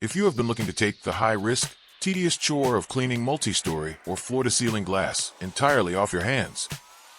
If you have been looking to take the high-risk, tedious chore of cleaning multi-story or floor-to-ceiling glass entirely off your hands,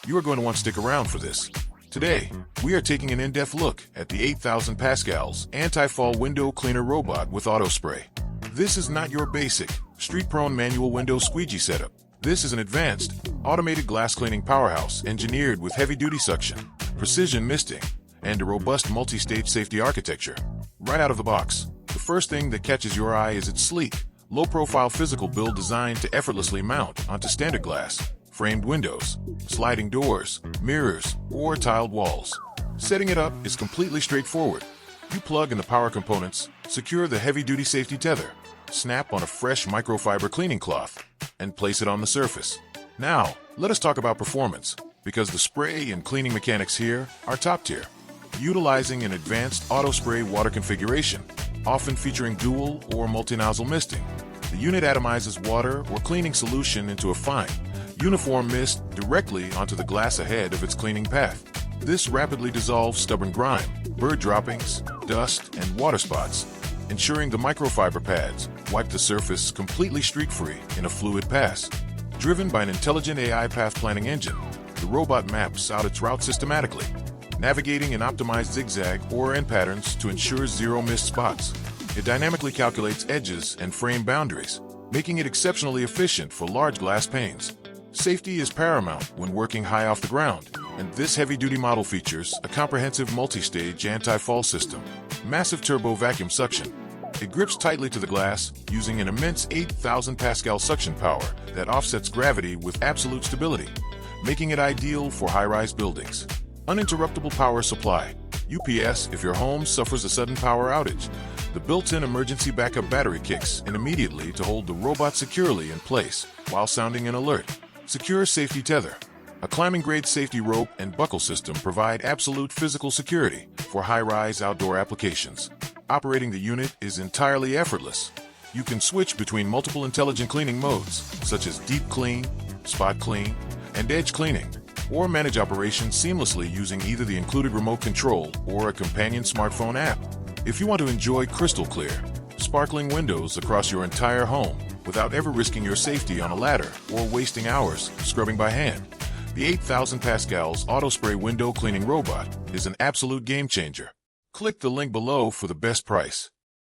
you are going to want to stick around for this. Today, we are taking an in-depth look at the 8,000 Pascals anti-fall window cleaner robot with auto spray. This is not your basic, street-prone manual window squeegee setup. This is an advanced, automated glass cleaning powerhouse engineered with heavy-duty suction, precision misting, and a robust multi-stage safety architecture. Right out of the box, the first thing that catches your eye is its sleek, low-profile physical build designed to effortlessly mount onto standard glass, framed windows, sliding doors, mirrors, or tiled walls. Setting it up is completely straightforward. You plug in the power components, secure the heavy-duty safety tether, snap on a fresh microfiber cleaning cloth, and place it on the surface. Now, let us talk about performance, because the spray and cleaning mechanics here are top tier. Utilizing an advanced auto spray water configuration, often featuring dual or multi-nozzle misting, the unit atomizes water or cleaning solution into a fine, uniform mist directly onto the glass ahead of its cleaning path. This rapidly dissolves stubborn grime, bird droppings, dust, and water spots, ensuring the microfiber pads wipe the surface completely streak-free in a fluid pass. Driven by an intelligent AI path planning engine, the robot maps out its route systematically, navigating an optimized zigzag or end patterns to ensure zero missed spots. It dynamically calculates edges and frame boundaries, making it exceptionally efficient for large glass panes. Safety is paramount when working high off the ground, and this heavy-duty model features a comprehensive multi-stage anti-fall system, massive turbo vacuum suction. It grips tightly to the glass using an immense 8,000 Pascal suction power that offsets gravity with absolute stability, making it ideal for high-rise buildings. Uninterruptible power supply, UPS, if your home suffers a sudden power outage. The built-in emergency backup battery kicks in immediately to hold the robot securely in place while sounding an alert. Secure safety tether. A climbing-grade safety rope and buckle system provide absolute physical security for high-rise outdoor applications. Operating the unit is entirely effortless. You can switch between multiple intelligent cleaning modes, such as deep clean, spot clean, and edge cleaning, or manage operations seamlessly using either the included remote control or a companion smartphone app. If you want to enjoy crystal clear, sparkling windows across your entire home without ever risking your safety on a ladder or wasting hours scrubbing by hand, the 8,000 Pascals auto spray window cleaning robot is an absolute game changer. Click the link below for the best price.